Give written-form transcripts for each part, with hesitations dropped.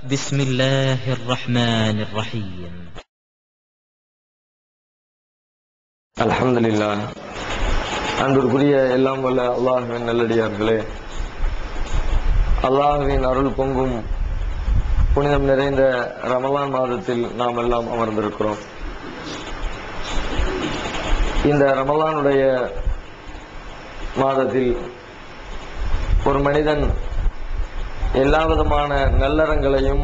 بسم الله الرحمن الرحيم. الحمد لله. அன்பிற்குரிய எல்லாம் வல்ல அல்லாஹ்வின் நல்லடியார்களே, அல்லாஹ்வின் அருள் பொங்கும் புனிதம் நிறைந்த ரமலான் மாதத்தில் நாம் எல்லாம் அமர்ந்திருக்கிறோம். இந்த ரமலானுடைய மாதத்தில் ஒரு மனிதன் எல்லா விதமான நல்லறங்களையும்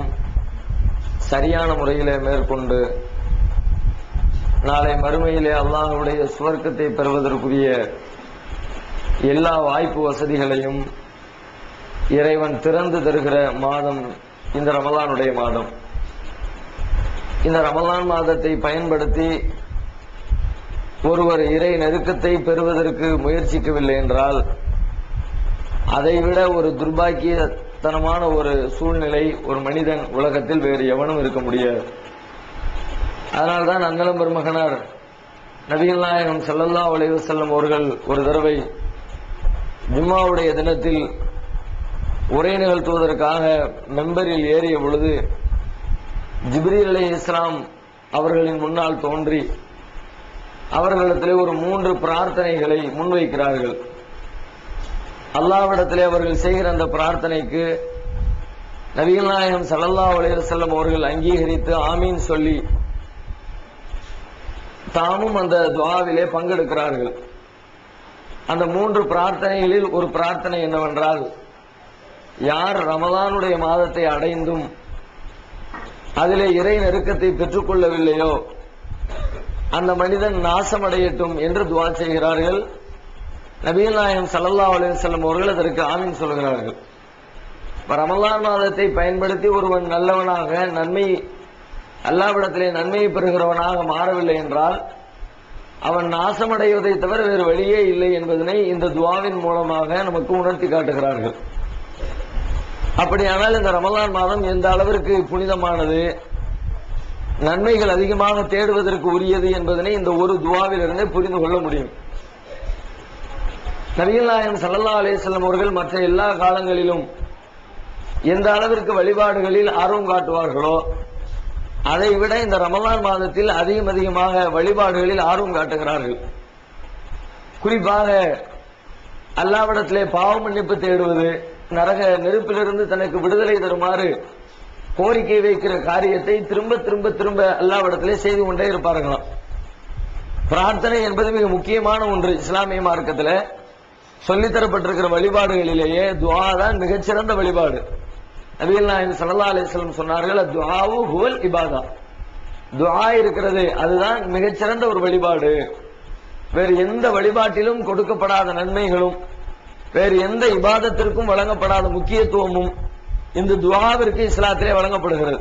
சரியான முறையிலே மேற்கொண்டு நாளை மறுமையிலே அல்லாஹ்வுடைய சுவர்க்கத்தை பெறுவதற்குரிய எல்லா வாய்ப்பு வசதிகளையும் இறைவன் திறந்து தருகிற மாதம் இந்த ரமலானுடைய மாதம். இந்த ரமலான் மாதத்தை பயன்படுத்தி ஒருவர் இறை நெருக்கத்தை பெறுவதற்கு முயற்சிக்கவில்லை என்றால் அதைவிட ஒரு துர்பாக்கியத்தனமான ஒரு சூழ்நிலை ஒரு மனிதன் உலகத்தில் வேறு எவனும் இருக்க முடியாது. அதனால்தான் அண்ணலம் பெருமகனார் நபிகள் நாயகம் ஸல்லல்லாஹு அலைஹி வஸல்லம் அவர்கள் ஒரு தடவை ஜும்மாவுடைய தினத்தில் உரை நிகழ்த்துவதற்காக மெம்பரில் ஏறிய பொழுது ஜிப்ரீல் அலைஹிஸ்ஸலாம் அவர்களின் முன்னால் தோன்றி அவர்களிடத்திலே ஒரு 3 பிரார்த்தனைகளை முன்வைக்கிறார்கள். அல்லாஹ்விடத்திலே அவர்கள் செய்கிற அந்த பிரார்த்தனைக்கு நபிகள் நாயகம் ஸல்லல்லாஹு அலைஹி வஸல்லம் அவர்கள் அங்கீகரித்து ஆமீன் சொல்லி தாமும் அந்த துஆவிலே பங்கெடுக்கிறார்கள். அந்த 3 பிரார்த்தனைகளில் ஒரு பிரார்த்தனை என்னவென்றால், யார் ரமலானுடைய மாதத்தை அடைந்தும் அதிலே இறை நெருக்கத்தை பெற்றுக் கொள்ளவில்லையோ அந்த மனிதன் நாசமடையட்டும் என்று துஆ செய்கிறார்கள். நபிகள் நாயகம் ஸல்லல்லாஹு அலைஹி வஸல்லம் அவர்கள் அதற்கு ஆமீன் சொல்கிறார்கள். ரமலான் மாதத்தை பயன்படுத்தி ஒருவன் நல்லவனாக அல்லாஹ்விடத்திலே நன்மையை பெறுகிறவனாக மாறவில்லை என்றால் அவன் நாசமடைவதை தவிர வேறு வழியே இல்லை என்பதனை இந்த துஆவின் மூலமாக நமக்கு உணர்த்தி காட்டுகிறார்கள். அப்படியானால் இந்த ரமலான் மாதம் எந்த அளவிற்கு புனிதமானது, நன்மைகள் அதிகமாக தேடுவதற்கு உரியது என்பதனை இந்த ஒரு துஆவிலிருந்தே புரிந்து கொள்ள முடியும். நபிகள் நாயகம் ஸல்லல்லாஹு அலைஹி வஸல்லம் அவர்கள் மற்ற எல்லா காலங்களிலும் எந்த அளவிற்கு வழிபாடுகளில் ஆர்வம் காட்டுவார்களோ அதை விட இந்த ரமலான் மாதத்தில் அதிகமாக வழிபாடுகளில் ஆர்வம் காட்டுகிறார்கள். குறிப்பாக அல்லாஹ்விடத்திலே பாவ மன்னிப்பு தேடுவது, நரக நெருப்பிலிருந்து தனக்கு விடுதலை தருமாறு கோரிக்கை வைக்கிற காரியத்தை திரும்ப திரும்ப திரும்ப அல்லாஹ்விடத்திலே செய்து கொண்டே இருப்பார்களாம். பிரார்த்தனை என்பது மிக முக்கியமான ஒன்று. இஸ்லாமிய மார்க்கத்தில் சொல்லித்தரப்பட்டிருக்கிற வழிபாடுகளிலேயே துஆ தான் மிகச்சிறந்த வழிபாடு. நபிகள் நாயகம் ஸல்லல்லாஹு அலைஹி வஸல்லம் சொன்னார்கள், துஆவு ஹுவல் இபாதா. துஆ இருக்கிறது அதுதான் மிகச்சிறந்த ஒரு வழிபாடு. வேறு எந்த வழிபாட்டிலும் கொடுக்கப்படாத நன்மைகளும் வேறு எந்த இபாதத்திற்கும் வழங்கப்படாத முக்கியத்துவமும் இந்த துஆவிற்கு இஸ்லாத்திலே வழங்கப்படுகிறது.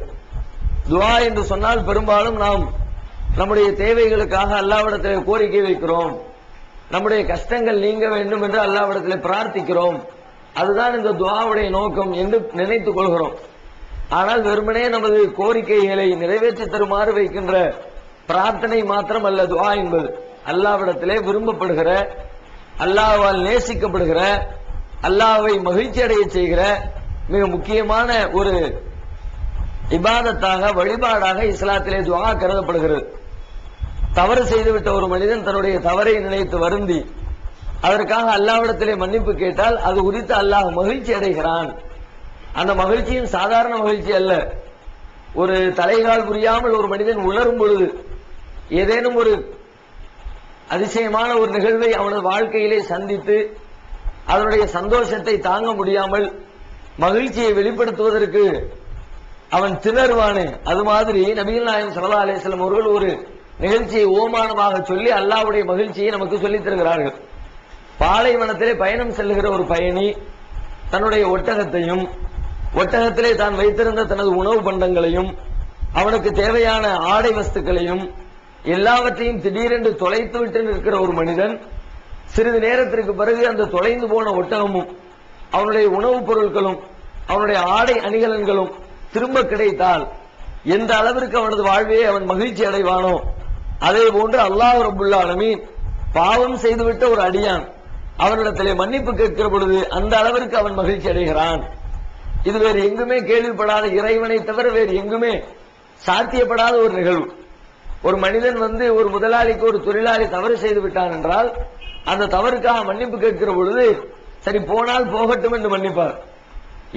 துஆ என்று சொன்னால் பெரும்பாலும் நாம் நம்முடைய தேவைகளுக்காக அல்லாஹ்விடத்திலே கோரிக்கை வைக்கிறோம், நம்முடைய கஷ்டங்கள் நீங்க வேண்டும் என்று அல்லாஹ்விடத்திலே பிரார்த்திக்கிறோம். அதுதான் இந்த துஆவுடைய நோக்கம் என்று நினைத்துக் கொள்கிறோம். ஆனால் வெறுமனே நமது கோரிக்கைகளை நிறைவேற்றி தருமாறு வைக்கின்ற பிரார்த்தனை மாத்திரம் அல்ல துஆ என்பது. அல்லாஹ்விடத்திலே விரும்பப்படுகிற, அல்லாஹ்வால் நேசிக்கப்படுகிற, அல்லாஹ்வை மகிழ்ச்சி அடைய செய்கிற மிக முக்கியமான ஒரு இபாதத்தாக, வழிபாடாக இஸ்லாத்திலே துஆ கருதப்படுகிறது. தவறு செய்துவிட்ட ஒரு மனிதன் தன்னுடைய தவறை நினைத்து வருந்தி அதற்காக அல்லாஹ்விடத்திலே மன்னிப்பு கேட்டால் அது குறித்து அல்லாஹ் மகிழ்ச்சி அடைகிறான். அந்த மகிழ்ச்சியும் சாதாரண மகிழ்ச்சி அல்ல. ஒரு தலைகால் புரியாமல் ஒரு மனிதன் உணரும் பொழுது ஏதேனும் ஒரு அதிசயமான ஒரு நிகழ்வை அவனது வாழ்க்கையிலே சந்தித்து அதனுடைய சந்தோஷத்தை தாங்க முடியாமல் மகிழ்ச்சியை வெளிப்படுத்துவதற்கு அவன் திணறுவானே, அது மாதிரி நபிகள் நாயகம் ஸல்லல்லாஹு அலைஹி வஸல்லம் அவர்கள் ஒரு நிகழ்ச்சியை ஓமானமாக சொல்லி அல்லாஹ்வுடைய மகிழ்ச்சியை நமக்கு சொல்லித் தருகிறார்கள். பாலைவனத்திலே பயணம் செல்லுகிற ஒரு பயணி தன்னுடைய ஒட்டகத்தையும் ஒட்டகத்திலே தான் வைத்திருந்த தனது உணவு பண்டங்களையும் அவனுக்கு தேவையான ஆடை வஸ்துக்களையும் எல்லாவற்றையும் திடீரென்று தொலைத்து விட்டு நிற்கிற ஒரு மனிதன் சிறிது நேரத்திற்கு பிறகு அந்த தொலைந்து போன ஒட்டகமும் அவனுடைய உணவுப் பொருட்களும் அவனுடைய ஆடை அணிகலன்களும் திரும்ப கிடைத்தால் எந்த அளவிற்கு அவனது வாழ்வே அவன் மகிழ்ச்சி அடைவானோ அதே போன்று அல்லாஹ் ரப்புல் ஆலமீன் பாவம் செய்துவிட்ட ஒரு அடியான் அவனிடத்திலே மன்னிப்பு கேட்கிற பொழுது அந்த அளவிற்கு அவன் மகிழ்ச்சி அடைகிறான் இது வேறு எங்குமே கேள்விப்படாத, இறைவனை தவிர வேறு எங்குமே சாத்தியப்படாத ஒரு நிகழ்வு. ஒரு மனிதன் ஒரு முதலாளிக்கு ஒரு தொழிலாளி தவறு செய்து விட்டான் என்றால் அந்த தவறுக்காக மன்னிப்பு கேட்கிற பொழுது சரி போனால் போகட்டும் என்று மன்னிப்பார்.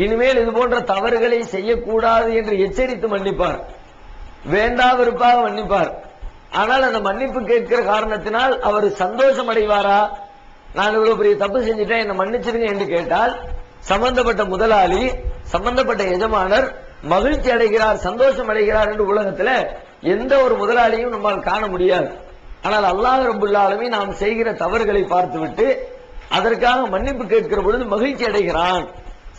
இனிமேல் இது போன்ற தவறுகளை செய்யக்கூடாது என்று எச்சரித்து மன்னிப்பார். வேண்டா வெறுப்பாக மன்னிப்பார். ஆனால் அந்த மன்னிப்பு கேட்கிற காரணத்தினால் அவர் சந்தோஷம் அடைவாரா? நான் இவ்வளவு பெரிய தப்பு செஞ்சுட்டேன், என்ன மன்னிச்சிருங்க என்று கேட்டால் சம்பந்தப்பட்ட முதலாளி, சம்பந்தப்பட்ட எஜமானர் மகிழ்ச்சி அடைகிறார், சந்தோஷம் அடைகிறார் என்று உலகத்தில் எந்த ஒரு முதலாளியும் நம்மால் காண முடியாது. ஆனால் அல்லாஹ் ரப்பல் ஆலமீன் நாம் செய்கிற தவறுகளை பார்த்துவிட்டு அதற்காக மன்னிப்பு கேட்கிற பொழுது மகிழ்ச்சி அடைகிறான்,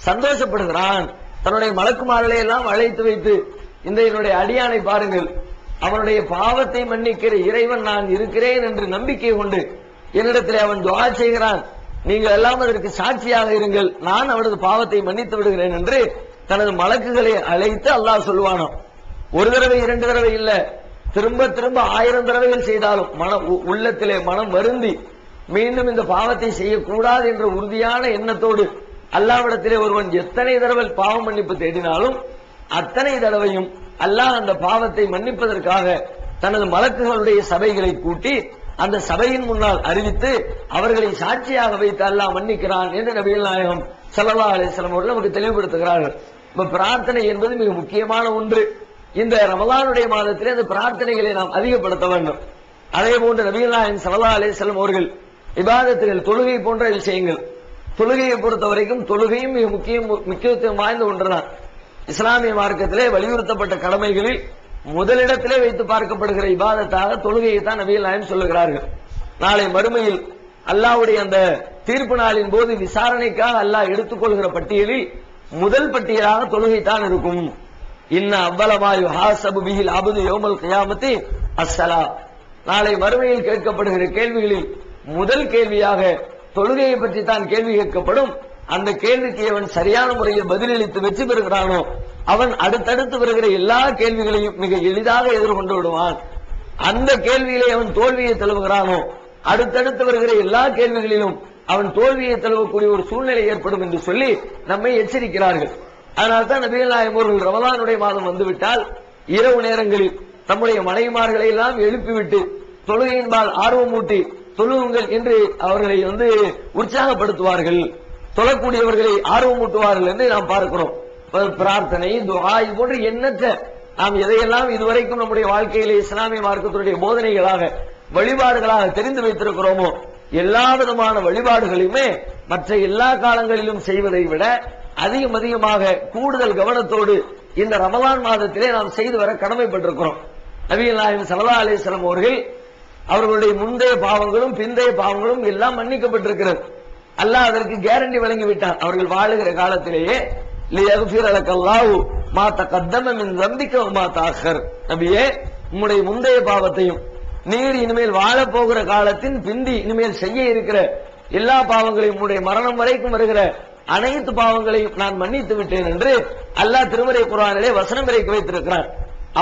சந்தோஷப்படுகிறான். தன்னுடைய மலக்குமார்களை எல்லாம் அழைத்து வைத்து இந்த என்னுடைய அடியானை பாருங்கள், அவனுடைய பாவத்தை மன்னிக்கிற இறைவன் நான் இருக்கிறேன் என்று நம்பிக்கை கொண்டு என்னிடத்தில் அவன் துஆ செய்கிறான், நீங்கள் எல்லாம் அதற்கு சாட்சியாக இருங்கள், நான் அவனது பாவத்தை மன்னித்து விடுகிறேன் என்று தனது மலக்குகளை அழைத்து அல்லாஹ் சொல்லுவானாம். ஒரு தடவை 2 தடவை இல்ல, திரும்ப திரும்ப 1000 தடவைகள் செய்தாலும் உள்ளத்திலே மனம் வருந்தி மீண்டும் இந்த பாவத்தை செய்யக்கூடாது என்ற உறுதியான எண்ணத்தோடு அல்லாஹ்விடத்திலே ஒருவன் எத்தனை தடவை பாவ மன்னிப்பு தேடினாலும் அத்தனை தடவையும் அல்லாஹ் அந்த பாவத்தை மன்னிப்பதற்காக தனது மலக்குகளுடைய சபைகளை கூட்டி அந்த சபையின் முன்னால் அறிவித்து அவர்களை சாட்சியாக வைத்து அல்லாஹ் மன்னிக்கிறான் என்று நபிகள் நாயகம் ஸல்லல்லாஹு அலைஹி வஸல்லம் அவர்கள் நமக்கு தெளிவுபடுத்துகிறார்கள். இப்ப பிரார்த்தனை என்பது மிக முக்கியமான ஒன்று. இந்த ரமலானுடைய மாதத்திலே அந்த பிரார்த்தனைகளை நாம் அதிகப்படுத்த வேண்டும். அதே போன்று நபிகள் நாயகம் ஸல்லல்லாஹு அலைஹி வஸல்லம் அவர்கள் இபாதத்துகள், தொழுகை போன்ற விஷயங்கள், தொழுகையை பொறுத்த வரைக்கும் தொழுகையும் மிக முக்கியத்துவம் வாய்ந்த ஒன்றுதான். இஸ்லாமிய மார்க்கத்திலே வலியுறுத்தப்பட்ட கடமைகளில் முதலிடத்திலே வைத்து பார்க்கப்படுகிற இபாதத்தாக தொழுகையை தான் நபிகள் நாயகம் சொல்லுகிறார்கள். நாளை மறுமையில் அல்லாஹ்வுடைய அந்த தீர்ப்பு நாளின் போது விசாரணைக்காக அல்லாஹ் எடுத்துக்கொள்கிற பட்டியலில் முதல் பட்டியலாக தொழுகை தான் இருக்கும். இன்ன அவ்வளமா யுஹாஸபு பிஹில் அப்து யௌமல் கியாமத்தி அஸ்ஸலா. நாளை மறுமையில் கேட்கப்படுகிற கேள்விகளில் முதல் கேள்வியாக தொழுகையை பற்றி தான் கேள்வி கேட்கப்படும். அந்த கேள்விக்கு அவன் சரியான முறையில் பதிலளித்து வெற்றி பெறுகிறானோ அவன் அடுத்தடுத்து வருகிற எல்லா கேள்விகளையும் மிக எளிதாக எதிர்கொண்டு விடுவான். அந்த கேள்வியிலே அவன் தோல்வியை தழுவுகிறானோ அடுத்தடுத்து வருகிற எல்லா கேள்விகளிலும் அவன் தோல்வியை தழுவக்கூடிய ஒரு சூழ்நிலை ஏற்படும் என்று சொல்லி நம்மை எச்சரிக்கிறார்கள். அதனால்தான் நபிகள் நாயகம் அவர்கள் ரமலானுடைய மாதம் வந்துவிட்டால் இரவு நேரங்களில் தம்முடைய மனைவிமார்களை எல்லாம் எழுப்பிவிட்டு தொழுகையின்பால் ஆர்வமூட்டி தொழுவுங்கள் என்று அவர்களை உற்சாகப்படுத்துவார்கள், தொழக்கூடியவர்களை ஆர்வமூட்டுவார்கள் என்று நாம் பார்க்கிறோம். பிரார்த்தனை, துஆ இது போன்ற எண்ணற்ற நாம் எதையெல்லாம் இதுவரைக்கும் நம்முடைய வாழ்க்கையிலே இஸ்லாமிய மார்க்கத்தினுடைய போதனைகளாக வழிபாடுகளாக தெரிந்து வைத்திருக்கிறோமோ எல்லா விதமான வழிபாடுகளையுமே மற்ற எல்லா காலங்களிலும் செய்வதை விட அதிகமாக கூடுதல் கவனத்தோடு இந்த ரமலான் மாதத்திலே நாம் செய்து வர கடமைப்பட்டிருக்கிறோம். நபிகள் நாயகம் ஸல்லல்லாஹு அலைஹி வஸல்லம் அவர்களுடைய முந்தைய பாவங்களும் பிந்தைய பாவங்களும் எல்லாம் மன்னிக்கப்பட்டிருக்கிறது. அல்லாஹ் அதற்கு கேரண்டி வழங்கிவிட்டான். அவர்கள் வாழுகிற காலத்திலேயே லியக்ஃபிர லக்கல்லாஹு மா தகத்தம மின் ஸம்பிக வ மா தஅக்கர். நபியே, உம்முடைய முந்தைய பாவத்தையும் நீர் இனிமேல் வாழப் போகிற காலத்தின் பிந்தி இனிமேல் செய்ய இருக்கிற எல்லா பாவங்களையும் உம்முடைய மரணம் வரைக்கும் வருகிற அனைத்து பாவங்களையும் நான் மன்னித்து விட்டேன் என்று அல்லாஹ் திருமறை குர்ஆனிலே வசனம் இறக்கி வைத்திருக்கிறான்.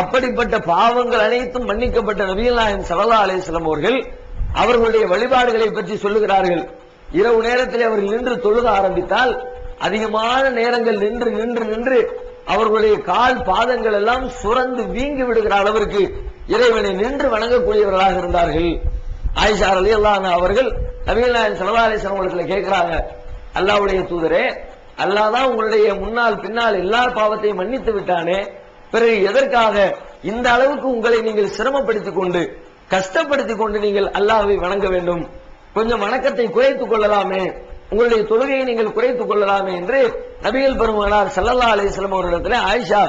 அப்படிப்பட்ட பாவங்கள் அனைத்தும் மன்னிக்கப்பட்ட நபிகள் நாயகம் ஸல்லல்லாஹு அலைஹி வஸல்லம் அவர்களுடைய வழிபாடுகளை பற்றி சொல்லுகிறார்கள். இரவு நேரத்தில் அவர்கள் நின்று தொழுக ஆரம்பித்தால் அதிகமான நேரங்கள் நின்று நின்று நின்று அவர்களுடைய கால் பாதங்கள் எல்லாம் சுரந்து வீங்கி விடுகிற அளவிற்கு இறைவனை நின்று வணங்கக்கூடியவர்களாக இருந்தார்கள். ஆயிஷா ரலியல்லாஹு அன்ஹா அவர்கள் நபிகள் நாயகம் ஸல்லல்லாஹு அலைஹி வஸல்லம் கேட்கிறாங்க, அல்லாஹ்வுடைய தூதரே, அல்லாஹ் தான் உங்களுடைய முன்னால் பின்னால் எல்லா பாவத்தையும் மன்னித்து விட்டானே, பிறகு எதற்காக இந்த அளவுக்கு உங்களை நீங்கள் சிரமப்படுத்திக் கொண்டு கஷ்டப்படுத்திக் கொண்டு நீங்கள் அல்லாஹ்வை வணங்க வேண்டும்? கொஞ்சம் வணக்கத்தை குறைத்துக் கொள்ளலாமே, உங்களுடைய தொழுகையை நீங்கள் குறைத்துக் கொள்ளலாமே என்று நபிகள் பெருமானார் ஸல்லல்லாஹு அலைஹி வஸல்லம் அவர்களிடத்தில் ஆயிஷா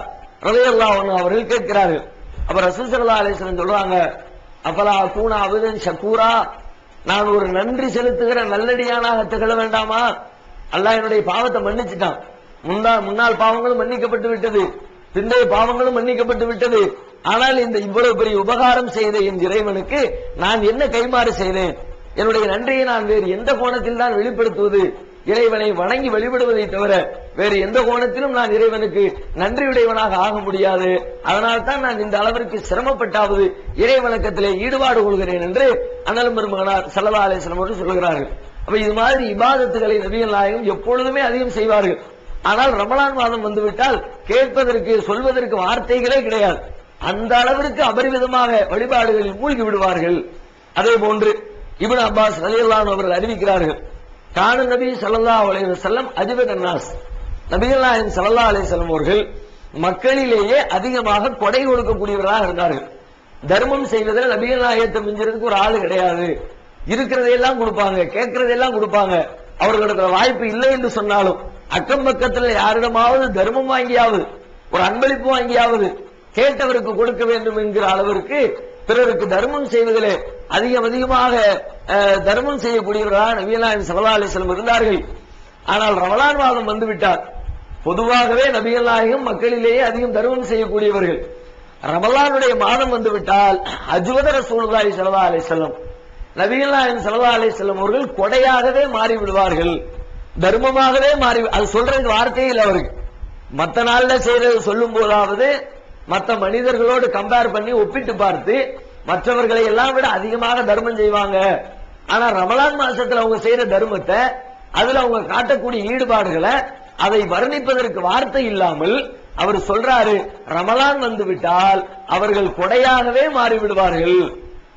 ரலியல்லாஹு அன்ஹா அவர்கள் கேட்கிறார்கள். அப்ப ரசூல் ஸல்லல்லாஹு அலைஹி வஸல்லம் சொல்றாங்க, அஃபலா அகூன அப்தன் ஷக்கூரா, நான் ஒரு நன்றி செலுத்துகிற நல்லடியானாக திகழ வேண்டாமா? அல்லாஹ் என்னுடைய பாவத்தை மன்னிச்சுட்டான், முன்னாள் பாவங்களும் மன்னிக்கப்பட்டு விட்டது, பிந்தைய பாவங்களும் மன்னிக்கப்பட்டு விட்டது. ஆனால் இந்த இவ்வளவு பெரிய உபகாரம் செய்த என் இறைவனுக்கு நான் என்ன கைமாறு செய்தேன்? என்னுடைய நன்றியை நான் வேறு எந்த கோணத்தில் தான் வெளிப்படுத்துவது? இறைவனை வணங்கி வழிபடுவதை தவிர வேறு எந்த கோணத்திலும் நான் இறைவனுக்கு நன்றியுடையவனாக ஆக முடியாது. அதனால் தான் நான் இந்த அளவிற்கு சிரமப்பட்டாவது இறை வணக்கத்திலே ஈடுபாடு கொள்கிறேன் என்று அண்ணலும் பெருமகனார் ஸல்லல்லாஹு அலைஹி வஸல்லம் அவர்கள் சொல்கிறார்கள். அப்ப இது மாதிரி இபாதத்துகளை நபிகள் நாயகம் எப்பொழுதுமே அதிகம் செய்வார்கள். ஆனால் ரமலான் மாதம் வந்துவிட்டால் கேட்பதற்கு சொல்வதற்கு வார்த்தைகளே கிடையாது. அந்த அளவிற்கு அபரிமிதமாக வழிபாடுகளில் மூழ்கி விடுவார்கள். அதே போன்று இப்னு அப்பாஸ் ரலியல்லாஹு அன்ஹு அவர்கள் அறிவிக்கிறார்கள், கான நபி ஸல்லல்லாஹு அலைஹி வஸல்லம் அஜ்வதன் நாஸ், நபிகள் நாயகம் ஸல்லல்லாஹு அலைஹி வஸல்லம் அவர்கள் மக்களிலேயே அதிகமாக கொடை கொடுக்கக்கூடியவர்களாக இருந்தார்கள். தர்மம் செய்வதில் நபிகள் நாயகத்தை மிஞ்சுறதுக்கு ஒரு ஆளு கிடையாது. இருக்கிறதையெல்லாம் கொடுப்பாங்க, கேட்கிறதையெல்லாம் கொடுப்பாங்க. அவர்களுக்கு வாய்ப்பு இல்லை என்று சொன்னாலும் அக்கம் பக்கத்தில் யாரிடமாவது தர்மம் வாங்கியாவது, ஒரு அன்பளிப்பு வாங்கியாவது கேட்டவருக்கு கொடுக்க வேண்டும் என்கிற அளவிற்கு பிறருக்கு தர்மம் செய்வதிலே அதிகமாக தர்மம் செய்யக்கூடியவர்களாக நபிகள் நாயகம் ஸல்லல்லாஹு அலைஹி வஸல்லம் இருந்தார்கள். ஆனால் ரமலான் மாதம் வந்துவிட்டார். பொதுவாகவே நபிகள் நாயகம் மக்களிலேயே அதிகம் தர்மம் செய்யக்கூடியவர்கள். ரமலானுடைய மாதம் வந்துவிட்டால் அஜ்வத ரசூலுல்லாஹி ஸல்லல்லாஹு அலைஹி வஸல்லம், நபிகள் நாயகம் ஸல்லல்லாஹு அலைஹி வஸல்லம் அவர்கள் கொடையாகவே மாறி விடுவார்கள், தர்மமாகவே மாறி. அது சொல்றதுக்கு வார்த்தையே இல்லை அவருக்கு. மற்ற நாள்ல செய்யறது சொல்லும் போதாவது மற்ற மனிதர்களோடு கம்பேர் பண்ணி ஒப்பிட்டு பார்த்து மற்றவர்களை எல்லாம் விட அதிகமாக தர்மம் செய்வாங்க. ஆனா ரமலான் மாசத்துல அவங்க செய்யற தர்மத்தை, அதுல அவங்க காட்டக்கூடிய ஈடுபாடுகளை, அதை வர்ணிப்பதற்கு வார்த்தை இல்லாமல் அவர் சொல்றாரு, ரமலான் வந்து விட்டால் அவர்கள் கொடையாகவே மாறிவிடுவார்கள்,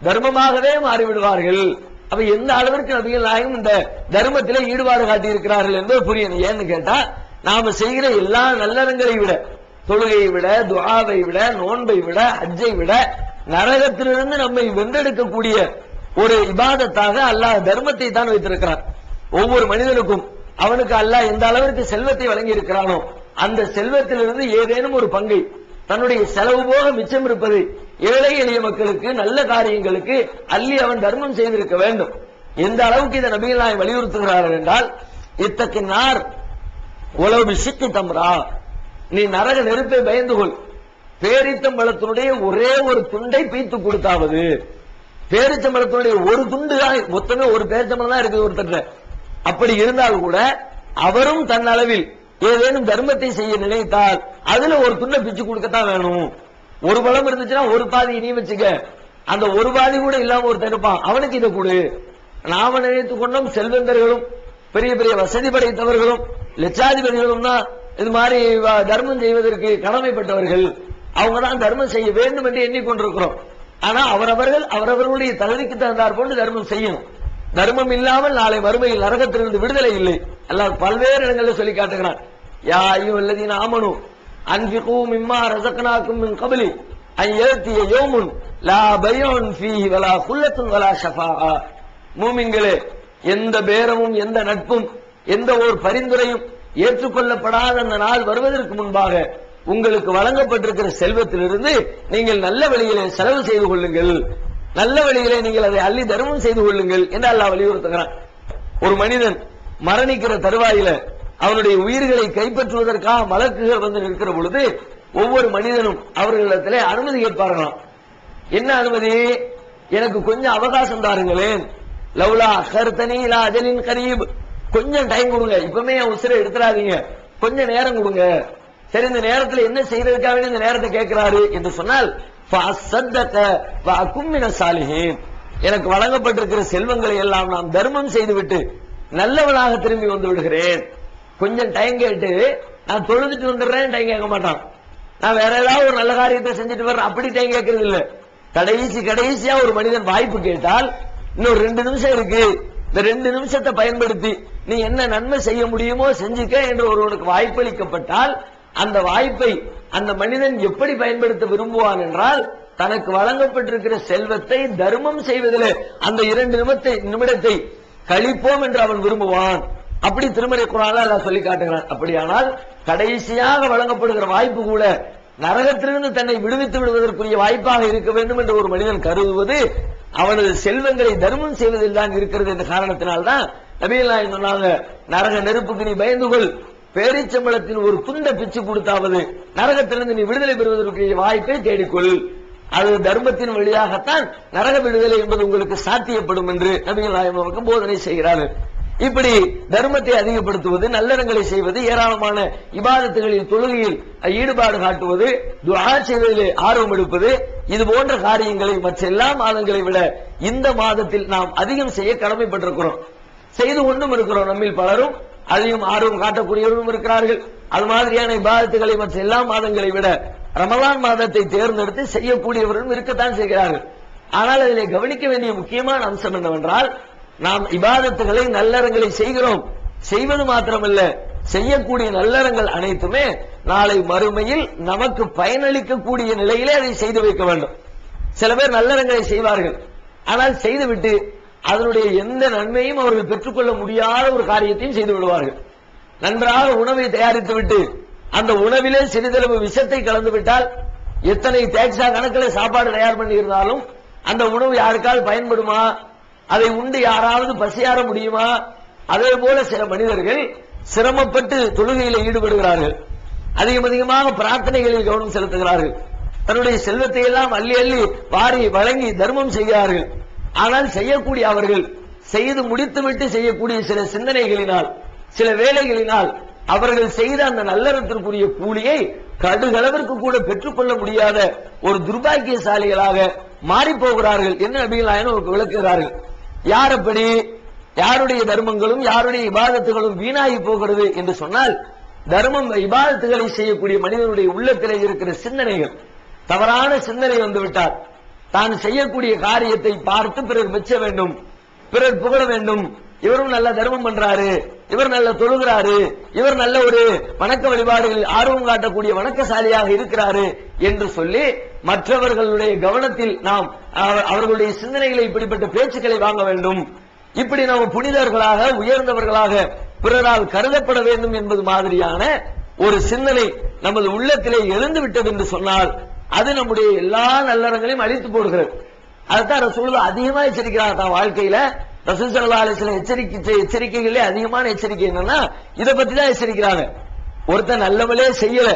தர்மமாகவே மாறிவிடுவார்கள். அப்ப எந்த அளவிற்கு நபிகள் நாயகம் இந்த தர்மத்திலே ஈடுபாடு காட்டி இருக்கிறார்கள் என்பது புரியணும். ஏன்னு கேட்டா, நாம செய்கிற எல்லா நல்லறங்களை விட, தொழுகையை விட, துஆவை விட, நோன்பை விட, ஹஜ்ஜை விட, நரகத்திலிருந்து நம்மை வென்றெடுக்கக்கூடிய ஒரு இபாதத்தாக அல்லாஹ் தர்மத்தை தான் வைத்திருக்கிறார். ஒவ்வொரு மனிதனுக்கும் அவனுக்கு அல்லாஹ் எந்த அளவிற்கு செல்வத்தை வழங்கி இருக்கிறானோ அந்த செல்வத்திலிருந்து ஏதேனும் ஒரு பங்கை தன்னுடைய செலவு போக மிச்சம் இருப்பது ஏழை எளிய மக்களுக்கு, நல்ல காரியங்களுக்கு அள்ளி அவன் தர்மம் செய்திருக்க வேண்டும். எந்த அளவுக்கு இதை நபிகள் நாயகம் வலியுறுத்துகிறார்கள் என்றால், இத்தக்கினார் உலவு சிக்கு தம்ரா, நீ நரக நெருப்பை பயந்து கொள், பேரித்தம்பழத்தினுடைய ஒரே ஒரு துண்டை பீத்து கொடுத்தாவது. பேரிச்சம்பழத்தினுடைய ஒரு துண்டு தான், மொத்தமே ஒரு பேரிச்சம்பழம் தான் இருக்குது ஒருத்தர். அப்படி இருந்தால் கூட அவரும் தன் அளவில் ஏதேனும் தர்மத்தை செய்ய நினைத்தால் அதுல ஒரு துண்டை பிச்சு கொடுக்கத்தான் வேணும். ஒரு பழம் இருந்துச்சுன்னா ஒரு பாதி நீ வச்சுக்க, அந்த ஒரு பாதி கூட இல்லாம ஒரு தடுப்பான், அவனுக்கு இதை கொடு. நாம நினைத்துக் கொண்டோம் செல்வந்தர்களும் பெரிய பெரிய வசதி படைத்தவர்களும் லட்சாதிபதிகளும் தான் இது மாதிரி தர்மம் செய்வதற்கு கடமைப்பட்டவர்கள், அவங்க தான் தர்மம் செய்ய வேண்டும் என்று எண்ணிக்கொண்டிருக்கிறோம். ஆனா அவரவர்களுடைய தகுதிக்கு தகுந்தாற் போன்று தர்மம் செய்யணும். தர்மம் இல்லாமல் நாளை மறுமையில் நரகத்திலிருந்து விடுதலை இல்லை. அல்லாஹ் பல்வேறு இடங்களில் சொல்லி காட்டுகிறான், யா அய்யுஹல்லதீன ஆமனூ அன்ஃபிகூ மிம்மா ரஸக்னாக்கும் மின் கப்லி அன் யஅதிய யௌமுன் லா பையுன் ஃபீஹி வலா குல்லத்துன் வலா ஷஃபாஆ. மூமின்களே, எந்த பேரமும் எந்த நட்பும் எந்த ஒரு பரிந்துரையும் ஏற்றுக்கொள்ளப்படாத அந்த நாள் வருவதற்கு முன்பாக உங்களுக்கு வழங்கப்பட்டிருக்கிற செல்வத்திலிருந்து நீங்கள் நல்ல வழியிலே செலவு செய்து கொள்ளுங்கள், நல்ல வழியிலே நீங்கள் அதை அள்ளி தர்மம் செய்து கொள்ளுங்கள் என்று அல்லாஹ் வலியுறுத்துகிறான். ஒரு மனிதன் மரணிக்கிற தருவாயில அவனுடைய உயிர்களை கைப்பற்றுவதற்காக மலக்குகள் வந்து நிற்கிற பொழுது ஒவ்வொரு மனிதனும் அவர்களிடத்திலே அனுமதி கேட்பார்களாம். என்ன அனுமதி? எனக்கு கொஞ்சம் அவகாசம் தாருங்களேன், லவ்லா அஹர்தனி இலா அஜலின் கரீப், கொஞ்சம் டைம் கொடுங்க, இப்பவுமே என் உசிரை எடுத்துறாதீங்க, கொஞ்சம் நேரம் கொடுங்க. சரி, இந்த நேரத்தில் என்ன செய்யறதுக்காக இந்த நேரத்தை கேட்கிறாரு என்று சொன்னால், எனக்கு வழங்கப்பட்டிருக்கிற செல்வங்களை எல்லாம் நான் தர்மம் செய்துவிட்டு நல்லவனாக திரும்பி வந்து விடுகிறேன். கொஞ்சம் டைம் கேட்டு நான் தொழுதுட்டு வந்துடுறேன் டைம் கேட்க மாட்டான். நான் வேற ஏதாவது ஒரு நல்ல காரியத்தை செஞ்சுட்டு வர்றேன் அப்படி டைம் கேட்கறது இல்ல. கடைசியா ஒரு மனிதன் வாய்ப்பு கேட்டால், இன்னும் 2 நிமிஷம் இருக்கு, இந்த 2 நிமிஷத்தை பயன்படுத்தி நீ என்ன நன்மை செய்ய முடியுமோ செஞ்சுக்க என்று ஒருவனுக்கு வாய்ப்பளிக்கப்பட்டால், அந்த வாய்ப்பை அந்த மனிதன் எப்படி பயன்படுத்த விரும்புவான் என்றால், தனக்கு வழங்கப்பட்டிருக்கிற செல்வத்தை தர்மம் செய்வதில் அந்த 2 நிமிடத்தை கழிப்போம் என்று அவன் விரும்புவான். அப்படி திருமறை குர்ஆன்ல அல்லாஹ் சொல்லி காட்டுகிறான். அப்படியானால் கடைசியாக வழங்கப்படுகிற வாய்ப்பு கூட நரகத்திலிருந்து தன்னை விடுவித்து விடுவதற்குரிய வாய்ப்பாக இருக்க வேண்டும் என்று ஒரு மனிதன் கருதுவது அவனது செல்வங்களை தர்மம் செய்வதில் தான் இருக்கிறது என்ற காரணத்தினால்தான் நபிகள் நாயகம் சொன்னாங்க, நரக நெருப்புக்கு நீ பயந்து கொள், பேரிச்சம்பளத்தின் ஒரு துண்டை பிச்சு கொடுத்தாவது நரகத்திலிருந்து நீ விடுதலை பெறுவதற்குரிய வாய்ப்பை தேடிக்கொள். அது தர்மத்தின் வழியாகத்தான் நரக விடுதலை என்பது உங்களுக்கு சாத்தியப்படும் என்று நபிகள் நாயகம் நமக்கு போதனை செய்கிறார்கள். இப்படி தர்மத்தை அதிகப்படுத்துவது, நல்லறங்களை செய்வது, ஏராளமான இபாதத்துகளில் தொழுகையில் ஈடுபாடு காட்டுவது, துஆ செய்வதிலே ஆர்வம் எடுப்பது, இது போன்ற காரியங்களை மற்ற எல்லா மாதங்களை விட இந்த மாதத்தில் நாம் அதிகம் செய்ய கடமைப்பட்டிருக்கிறோம். செய்து கொண்டும் இருக்கிறோம். நம்மில் பலரும் அதையும் ஆர்வம் காட்டக்கூடியவர்களும் இருக்கிறார்கள். அது மாதிரியான இபாதத்துகளை மற்ற எல்லா மாதங்களை விட ரமலான் மாதத்தை தேர்ந்தெடுத்து செய்யக்கூடியவர்களும் இருக்கத்தான் செய்கிறார்கள். ஆனால் அதிலே கவனிக்க வேண்டிய முக்கியமான அம்சம் என்னவென்றால், நாம் இபாதத்துகளை நல்லறங்களை செய்கிறோம். செய்வது மாத்திரமல்ல, செய்யக்கூடிய நல்லறங்கள் அனைத்துமே நாளை மறுமையில் நமக்கு பயனளிக்கக்கூடிய நிலையிலே அதை செய்து வைக்க வேண்டும். சில பேர் நல்லறங்களை செய்வார்கள், ஆனால் செய்துவிட்டு அதனுடைய எந்த நன்மையும் அவர்கள் பெற்றுக்கொள்ள முடியாத ஒரு காரியத்தையும் செய்து விடுவார்கள். நன்றாக உணவை தயாரித்து விட்டு அந்த உணவிலே சிறிதளவு விஷத்தை கலந்து விட்டால், எத்தனை தேக்ஸா கணக்கில் சாப்பாடு தயார் பண்ணி இருந்தாலும் அந்த உணவு யாருக்கால் பயன்படுமா? அதை உண்டு யாராவது பசியாற முடியுமா? அதே போல சில மனிதர்கள் சிரமப்பட்டு தொழுகையில் ஈடுபடுகிறார்கள், அதிகமாக பிரார்த்தனைகளில் கவனம் செலுத்துகிறார்கள், தன்னுடைய செல்வத்தை எல்லாம் அள்ளி அள்ளி வாரி வழங்கி தர்மம் செய்கிறார்கள். ஆனால் செய்யக்கூடிய அவர்கள் செய்து முடித்துவிட்டு செய்யக்கூடிய சில சிந்தனைகளினால், சில வேலைகளினால் அவர்கள் செய்த அந்த நல்லறத்திற்குரிய கூலியை கடுகளவிற்கு கூட பெற்றுக்கொள்ள முடியாத ஒரு துர்பாக்கியசாலிகளாக மாறி போகிறார்கள் என்று நபிகள் நாயகம் விளக்குகிறார்கள். யார் அப்படி? யாருடைய தர்மங்களும் யாருடைய இபாதத்துகளும் வீணாகி போகிறது என்று சொன்னால், தர்மம் இபாதத்துகளை செய்யக்கூடிய மனிதனுடைய உள்ளத்திலே இருக்கிற சிந்தனைகள், தவறான சிந்தனை வந்துவிட்டார். தான் செய்யக்கூடிய காரியத்தை பார்த்து பிறர் மெச்ச வேண்டும், பிறர் புகழ வேண்டும், இவரும் நல்ல தர்மம் பண்றாரு, இவர் நல்ல தொழுகிறாரு, இவர் நல்ல ஒரு வணக்க வழிபாடுகளில் ஆர்வம் காட்டக்கூடிய வணக்கசாலியாக இருக்கிறாரு என்று சொல்லி மற்றவர்களுடைய கவனத்தில் நாம் அவர்களுடைய சிந்தனைகளை இப்படிப்பட்ட பேச்சுக்களை வாங்க வேண்டும், இப்படி நாம் புனிதர்களாக உயர்ந்தவர்களாக பிறரால் கருதப்பட வேண்டும் என்பது மாதிரியான ஒரு சிந்தனை நமது உள்ளத்திலே எழுந்து விட்டது என்று சொன்னால், அது நம்முடைய எல்லா நல்லறங்களையும் அழித்து போடுகிறது. அதுதான் ரசூலுல்லாஹ் அதிகமாக எச்சரிக்கிறார் தான் வாழ்க்கையில. ரசூல் ஸல்லல்லாஹு அலைஹி வஸல்லம் எச்சரிக்கைகளே அதிகமான எச்சரிக்கை என்னன்னா இதை பத்தி தான் எச்சரிக்கிறாங்க. ஒருத்தன் நல்லவளே செய்யல,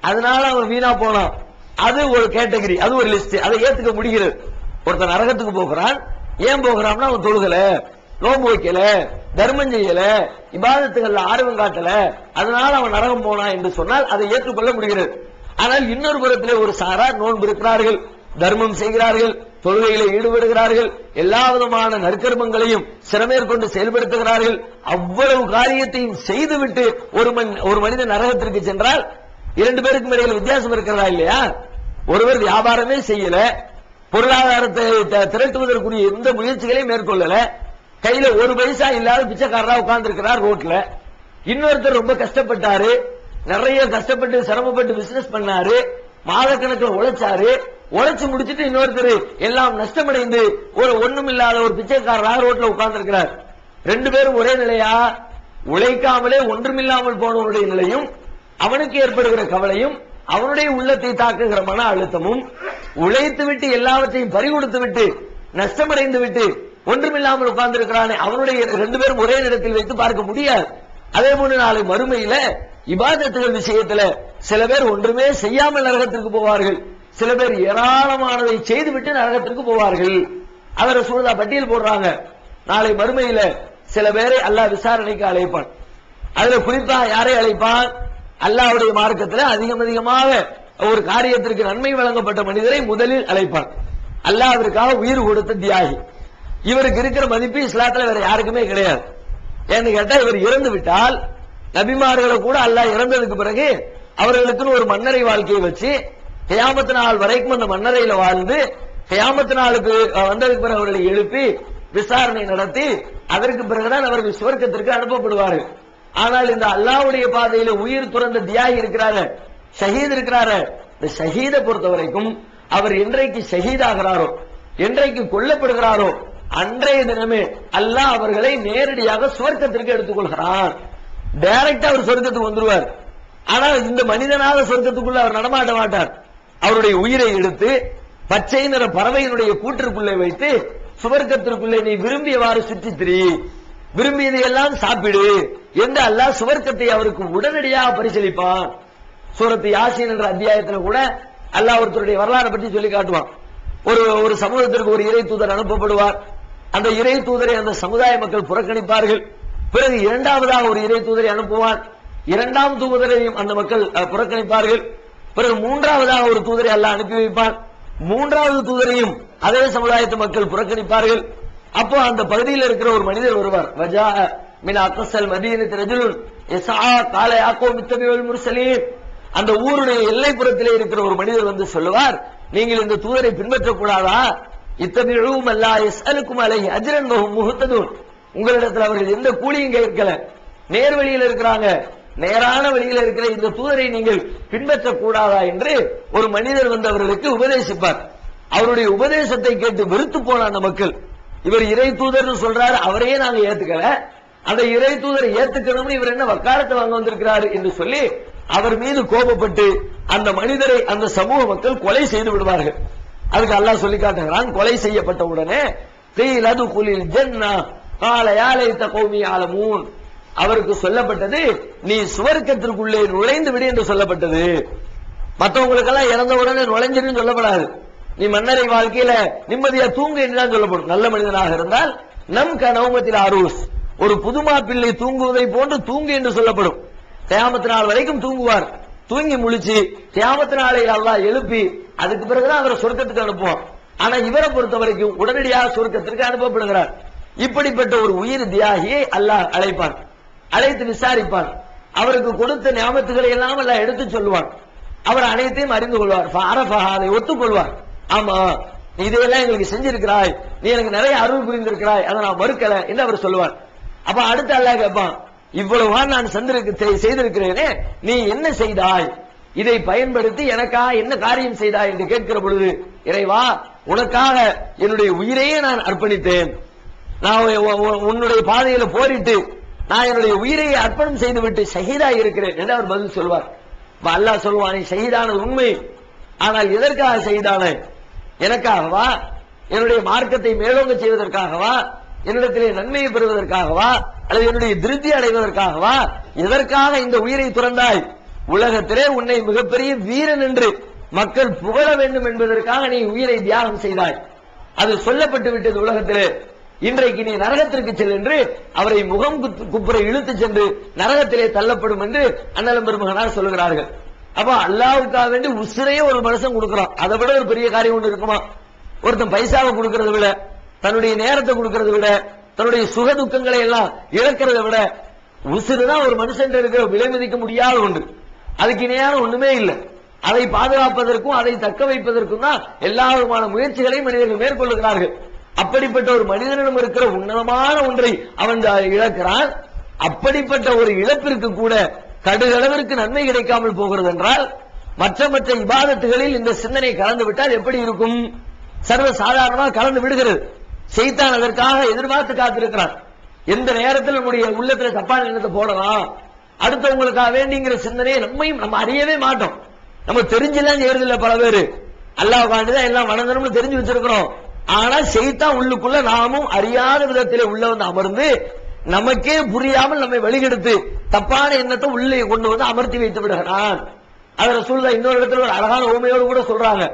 அதனால அவன் வீணா போனான், அது ஒரு கேட்டகரி, அது ஒரு லிஸ்ட், அதை ஏத்துக்க முடிகிறது. ஒருத்தன் நரகத்துக்கு போகிறான், ஏன் போகிறான்னா அவன் தொழுகல, நோன்பு வைக்கல, தர்மம் செய்யல, இபாதத்துகள்ல ஆர்வம் காட்டல, அதனால அவன் நரகம் போனான் என்று சொன்னால் அதை ஏற்றுக்கொள்ள முடிகிறது. ஆனால் இன்னொரு புறத்திலே ஒரு சாரார் நோன்பு இருக்கிறார்கள், தர்மம் செய்கிறார்கள், தொழுகையில ஈடுபடுகிறார்கள், எல்லா விதமான நற்கர்மங்களையும் சிரமேற்கொண்டு செயல்படுத்துகிறார்கள். அவ்வளவு காரியத்தையும் செய்துவிட்டு ஒரு மனிதன் நரகத்திற்கு சென்றால் இரண்டு பேருக்கும் இடையில் வித்தியாசம் இருக்கிறதா இல்லையா? ஒருவர் வியாபாரமே செய்யல, பொருளாதாரத்தை திரட்டுவதற்குரிய எந்த முயற்சிகளையும் மேற்கொள்ளல, கையில ஒரு பைசா இல்லாத பிச்சைக்காரரா உட்கார்ந்து இருக்கிறார் ரோட்ல. இன்னொருத்தர் ரொம்ப கஷ்டப்பட்டாரு, நிறைய கஷ்டப்பட்டு சிரமப்பட்டு பிசினஸ் பண்ணாரு, மாதக்கணக்கில் உழைச்சாரு, உழைச்சு முடிச்சுட்டு இன்னொருத்தர் எல்லாம் நஷ்டமடைந்து ஒரு ஒண்ணும் இல்லாத ஒரு பிச்சைக்காரராக ரோட்ல உட்கார்ந்து இருக்கிறார். ரெண்டு பேரும் ஒரே நிலையா? உழைக்காமலே ஒன்றுமில்லாமல் போனவருடைய நிலையும், அவனுக்கு ஏற்படுகிற கவலையும், அவனுடைய உள்ளத்தை தாக்குகிற மன அழுத்தமும், உழைத்து விட்டு எல்லாவற்றையும் பறிகொடுத்து விட்டு நஷ்டமடைந்து விட்டு ஒன்றுமில்லாமல் உட்கார்ந்து இருக்கிறானே, அவனுடைய ரெண்டு பேரும் ஒரே நேரத்தில் வைத்து பார்க்க முடியாது. அதே போல நாளை மறுமையில இபாதத்துகள் விஷயத்துல சில பேர் ஒன்றுமே செய்யாமல் நரகத்திற்கு போவார்கள், சில பேர் ஏராளமானதை செய்துவிட்டு நரகத்திற்கு போவார்கள். அவரை சூழலா பட்டியல் போடுறாங்க. நாளை மறுமையில சில பேரை அல்லாஹ் விசாரணைக்கு அழைப்பான். அதுல குறிப்பா யாரை அழைப்பான்? அல்லாஹ்வுடைய மார்க்கத்தில் அதிகமாக ஒரு காரியத்திற்கு நன்மை வழங்கப்பட்ட மனிதரை முதலில் அழைப்பான். அல்லாஹ்விற்காக உயிர் கொடுத்த தியாகி. இவருக்கு இருக்கிற மதிப்பு இஸ்லாத்துல வேற யாருக்குமே கிடையாது. ஏன்னு கேட்டா, இவர் இறந்து விட்டால் நபிமார்களை கூட அல்லாஹ் இறந்ததுக்கு பிறகு அவர்களுக்குன்னு ஒரு மன்னரை வாழ்க்கையை வச்சு கியாமத் நாள் வரைக்கும் அந்த மன்னரையில வாழ்ந்து கியாமத் நாளுக்கு வந்ததுக்கு பிறகு அவர்களை எழுப்பி விசாரணை நடத்தி அதற்கு பிறகுதான் அவர்கள் சுவர்க்கத்திற்கு அனுப்பப்படுவார்கள். ஆனால் இந்த அல்லாஹ்வுடைய பாதையில உயிர் துறந்த தியாகி இருக்கிறாரு, ஷஹீத் இருக்கிறாரு, இந்த ஷஹீதை பொறுத்த வரைக்கும் அவர் என்றைக்கு ஷஹீதாகிறாரோ, என்றைக்கு கொல்லப்படுகிறாரோ அன்றைய தினமே அல்லாஹ் அவர்களை நேரடியாக சுவர்க்கத்திற்கு எடுத்துக்கொள்கிறான். டைரக்டா அவர் சொர்க்கத்துக்கு வந்துருவார். ஆனால் இந்த மனிதனாக சொர்க்கத்துக்குள்ள அவர் நடமாட்ட மாட்டார். அவருடைய உயிரை எடுத்து பச்சை நிற பறவையினுடைய கூட்டிற்குள்ளே வைத்து சுவர்க்கத்திற்குள்ளே நீ விரும்பியவாறு சுற்றி திரி, விரும்பியதை எல்லாம் சாப்பிடு என்று அல்லாஹ் சுவர்க்கத்தை அவருக்கு உடனடியாக பரிசீலிப்பான். சூரத்து யாசீன் என்ற அத்தியாயத்தில் கூட அல்லாஹ் ஒருத்தருடைய வரலாறு பற்றி சொல்லி காட்டுவான். ஒரு சமூகத்திற்கு ஒரு இறை தூதர் அனுப்பப்படுவார். அந்த இறை தூதரை அந்த சமுதாய மக்கள் புறக்கணிப்பார்கள். பிறகு இரண்டாவதாக ஒரு இறை தூதரை அனுப்புவார். இரண்டாம் தூதரையும் அந்த மக்கள் புறக்கணிப்பார்கள். பிறகு மூன்றாவதாக ஒரு தூதரை அல்லாஹ் அனுப்பி வைப்பார். மூன்றாவது தூதரையும் அதே சமுதாயத்து மக்கள் புறக்கணிப்பார்கள். அப்போ அந்த பகுதியில் இருக்கிற ஒரு மனிதர் வருவார். வஜா மின் அக்ஸல் மதீனத்தி ரஜுலுன் யஸ்ஆ கால யா கௌமி இத்தபிஉல் முர்ஸலீன். அந்த ஊருடைய எல்லைப்புறத்திலே இருக்கிற ஒரு மனிதர் வந்து சொல்லுவார், நீங்கள் இந்த தூதரை பின்பற்றக்கூடாதா? இத்தபிஉ மல்லா யஸ்அலுக்கும் அலைஹி அஜ்ரன் வஹும் முஹ்ததுன். உங்களிடத்தில் அவர்கள் எந்த கூலியும் கேட்கல, நேர் வழியில் இருக்கிறாங்க, நேரான வழியில் இருக்கிற இந்த தூதரை நீங்கள் பின்பற்றக்கூடாதா என்று ஒரு மனிதர் வந்து அவர்களுக்கு உபதேசிப்பார். அவருடைய உபதேசத்தை கேட்டு வெறுத்து போன அந்த மக்கள், இவர் இறை தூதர்னு சொல்றாரு, அவரையே நாங்க ஏத்துக்கல, அந்த இறை தூதரை ஏத்துக்கணும்னு இவர் என்ன வக்காலத்தை வாங்க வந்திருக்கிறாரு என்று சொல்லி அவர் மீது கோபப்பட்டு அந்த மனிதரை அந்த சமூக மக்கள் கொலை செய்து விடுவார்கள். அதுக்கு அல்லாஹ் சொல்லி காட்டுகிறான், கொலை செய்யப்பட்ட உடனே அவருக்கு சொல்லப்பட்டது, நீ சுவர்க்கத்திற்குள்ளே நுழைந்து விடு என்று சொல்லப்பட்டது. மற்றவங்களுக்கெல்லாம் இறந்த உடனே நுழைஞ்சிருன்னு சொல்லப்படாது. நீ மன்னரை வாழ்க்கையில நிம்மதியா தூங்கு என்றுதான் சொல்லப்படும். நல்ல மனிதனாக இருந்தால் நம் கனவுமத்தில் அரூஸ், ஒரு புதுமா பிள்ளை தூங்குவதை போன்று தூங்கு என்று சொல்லப்படும். கியாமத் நாள் வரைக்கும் தூங்குவார். தூங்கி முழிச்சு கியாமத் நாளை அல்லாஹ் எழுப்பி அதுக்கு பிறகுதான் அவரை சொர்க்கத்துக்கு அனுப்புவான். ஆனா இவரை பொறுத்த வரைக்கும் உடனடியாக சொர்க்கத்திற்கு அனுப்பப்படுகிறார். இப்படிப்பட்ட ஒரு உயிர் தியாகியை அல்லாஹ் அழைப்பான், அழைத்து விசாரிப்பான். அவருக்கு கொடுத்த ஞாபகத்துகளை எல்லாம் அல்லாஹ் எடுத்து சொல்லுவான். அவர் அனைத்தையும் அறிந்து கொள்வார், அதை ஒத்துக்கொள்வார். ஆமா, நீ இதையெல்லாம் எங்களுக்கு செஞ்சிருக்கிறாய், நீ எனக்கு நிறைய அருள் புரிந்திருக்கிறாய், அதை நான் மறுக்கல என்று அவர் சொல்லுவார். அப்ப அடுத்து அல்லாஹ் கேட்பான், இவ்வளவா நான் செய்திருக்கிறேனே, நீ என்ன செய்தாய், இதை பயன்படுத்தி எனக்காக என்ன காரியம் செய்தாய் என்று கேட்கிற பொழுது, இறைவா உனக்காக என்னுடைய உயிரையே நான் அர்ப்பணித்தேன், நான் உன்னுடைய பாதையில போரிட்டு நான் என்னுடைய உயிரை அர்ப்பணம் செய்துவிட்டு ஷஹீதாய் இருக்கிறேன் என்று அவர் பதில் சொல்வார். அல்லாஹ் சொல்வான், நீ ஷஹீதானது உண்மை, ஆனால் எதற்காக ஷஹீதான? எனக்காகவா? என்னுடைய மார்க்கத்தை மேலோங்க செய்வதற்காகவா? என்னிடத்திலே நன்மையை பெறுவதற்காகவா? அல்லது என்னுடைய திருப்தி அடைவதற்காகவா? எதற்காக இந்த உயிரை துறந்தாய்? உலகத்திலே உன்னை மிகப்பெரிய வீரன் என்று மக்கள் புகழ வேண்டும் என்பதற்காக நீ உயிரை தியாகம் செய்தாய். அது சொல்லப்பட்டு விட்டது உலகத்திலே. இன்றைக்கு நீ நரகத்திற்கு செல் என்று அவரை முகம் குப்புற இழுத்து சென்று நரகத்திலே தள்ளப்படும் என்று அண்ணலம் பெருமகனார் சொல்லுகிறார்கள். அப்ப அல்லாஹ்வுக்காக வேண்டி உசிரையே ஒரு மனுஷன் கொடுக்கிறான், அதை விட ஒரு பெரிய காரியம் ஒன்று இருக்குமா? ஒருத்தன் பைசாவை கொடுக்கறதை விட, தன்னுடைய நேரத்தை கொடுக்கறதை விட, தன்னுடைய சுக துக்கங்களை எல்லாம் இழக்கிறதை விட உசிறுதான் ஒரு மனுஷன் இருக்கிற விலை மதிக்க முடியாத ஒன்று. அதுக்கு இணையான ஒண்ணுமே இல்லை. அதை பாதுகாப்பதற்கும் அதை தக்க வைப்பதற்கும் தான் எல்லா விதமான முயற்சிகளையும் மனிதர்கள் மேற்கொள்ளுகிறார்கள். அப்படிப்பட்ட ஒரு மனிதனிடம் இருக்கிற உன்னதமான ஒன்றை அவன் இழக்கிறான். அப்படிப்பட்ட ஒரு இழப்பிற்கு கூட கடுகளவிற்கு நன்மை கிடைக்காமல் போகிறது என்றால், மற்ற மற்ற இபாதத்துகளில் இந்த சிந்தனை கலந்து விட்டால் எப்படி இருக்கும்? சர்வ சாதாரணமாக கலந்து விடுகிறது. ஷைத்தான் அதற்காக எதிர்பார்த்து காத்திருக்கிறான். எந்த நேரத்தில் நம்முடைய உள்ளத்தில் தப்பான எண்ணத்தை போடலாம், அடுத்தவங்களுக்காக வேண்டிங்கிற சிந்தனையை நம்ம அறியவே மாட்டோம். நம்ம தெரிஞ்சுதான் செய்யறதில்லை. பல பேரு அல்லாஹ் காண்டிதான் எல்லாம் வணங்கணும்னு தெரிஞ்சு வச்சிருக்கிறோம். ஆனா ஷைத்தான் உள்ளுக்குள்ள நாமும் அறியாத விதத்திலே உள்ள வந்து அமர்ந்து நமக்கே புரியாமல் நம்மை வழிகெடுத்து தப்பான எண்ணத்தை உள்ளே கொண்டு வந்து அமர்த்தி வைத்து விடுகிறான். அதை ரசூலுல்லாஹ் இன்னொரு இடத்துல ஒரு அழகான உண்மையோடு கூட சொல்றாங்க.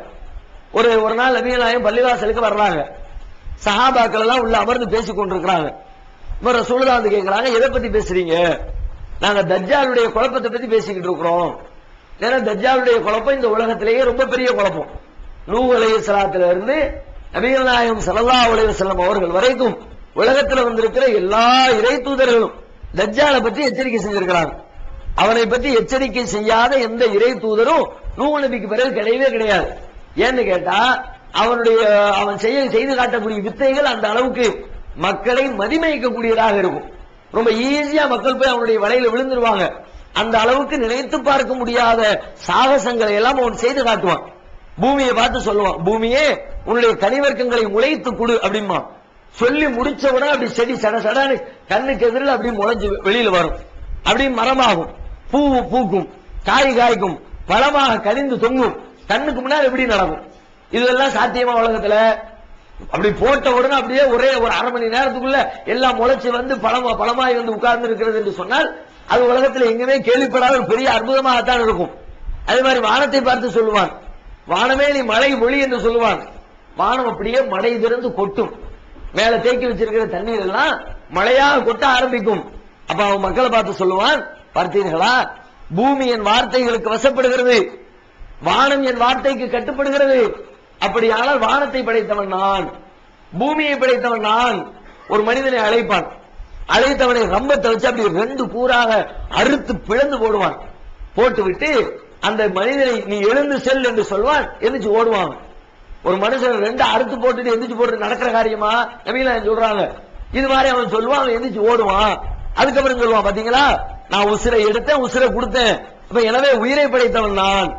ஒரு நாள் நபிகள் நாயகம் பள்ளிவாசலுக்கு வர்றாங்க. சஹாபாக்கள் எல்லாம் உள்ள அமர்ந்து பேசிக் கொண்டிருக்கிறாங்க. ரசூலுல்லாஹ் வந்து கேட்கிறாங்க, எதை பத்தி பேசுறீங்க? நாங்க தஜ்ஜாலுடைய குழப்பத்தை பத்தி பேசிக்கிட்டு இருக்கிறோம். ஏன்னா தஜ்ஜாலுடைய குழப்பம் இந்த உலகத்திலேயே ரொம்ப பெரிய குழப்பம். நூஹ் அலைஹிஸ்ஸலாத்துல இருந்து நபிகள் நாயகம் ஸல்லல்லாஹு அலைஹி வஸல்லம் அவர்கள் வரைக்கும் உலகத்தில் வந்திருக்கிற எல்லா இறை தூதர்களும் தஜ்ஜாலை பற்றி எச்சரிக்கை செஞ்சிருக்கிறாங்க. அவனை பற்றி எச்சரிக்கை செய்யாத எந்த இறை தூதரும் நூஹ் நபிக்கு பிறகு கிடையவே கிடையாது. ஏன்னு கேட்டா அவன் செய்து காட்டக்கூடிய வித்தைகள் அந்த அளவுக்கு மக்களை மதிமயக்கக்கூடியதாக இருக்கும். ரொம்ப ஈஸியா மக்கள் போய் அவனுடைய வலையில விழுந்துருவாங்க. அந்த அளவுக்கு நினைத்து பார்க்க முடியாத சாகசங்களை எல்லாம் அவன் செய்து காட்டுவான். பூமியை பார்த்து சொல்லுவான், பூமியே உன்னுடைய கனிவர்க்கங்களை முளைத்து கொடு அப்படிமா. சொல்லி முடிச்ச உடனே அப்படி செடி சட சடான்னு கண்ணுக்கு எதிரில் அப்படி முளைஞ்சு வெளியில வரும். அப்படி மரமாகும், பூ பூக்கும், காய்க்கும், பழமாக கனிந்து தொங்கும். கண்ணுக்கு முன்னாடி எப்படி நடக்கும்? இதெல்லாம் சாத்தியமா உலகத்துல? அப்படி போட்ட உடனே அப்படியே ஒரே ஒரு அரை மணி நேரத்துக்குள்ள எல்லாம் முளைச்சு வந்து பழமாய் வந்து உட்கார்ந்து இருக்கிறது என்று சொன்னால் அது உலகத்தில் எங்குமே கேள்விப்படாத ஒரு பெரிய அற்புதமாகத்தான் இருக்கும். அதே மாதிரி வானத்தை பார்த்து சொல்லுவான், வானமே நீ மழை ஒளி என்று சொல்லுவான். வானம் அப்படியே மழை திறந்து கொட்டும். மேல தேக்கி வச்சிருக்கிற தண்ணீர் எல்லாம் மழையாக கொட்ட ஆரம்பிக்கும். அப்ப அவன் மக்களை பார்த்து சொல்லுவான், பார்த்தீர்களா, பூமி என் வார்த்தைகளுக்கு வசப்படுகிறது, வானம் என் வார்த்தைக்கு கட்டுப்படுகிறது. அப்படியானால் வானத்தை படைத்தவன் நான், பூமியை படைத்தவன் நான். ஒரு மனிதனை அழைப்பான், அழைத்தவனை ரம்பத்தை வச்சு அப்படி 2 கூறாக அறுத்து பிளந்து போடுவான். போட்டு விட்டு அந்த மனிதனை நீ எழுந்து செல் என்று சொல்வான். எந்திரிச்சு ஓடுவான். ஒரு மனுஷன் 2 அறுத்து போட்டுட்டு எந்திரிச்சு போட்டு நடக்கிற காரியமா நபிகள் சொல்றாங்க. இது மாதிரி அவன் சொல்லுவான், அவன் எந்திரிச்சு ஓடுவான். அதுக்கப்புறம் சொல்லுவான், பாத்தீங்களா நான் உசிரை எடுத்தேன், உசிரை கொடுத்தேன், எனவே உயிரை படைத்தவன் நான்,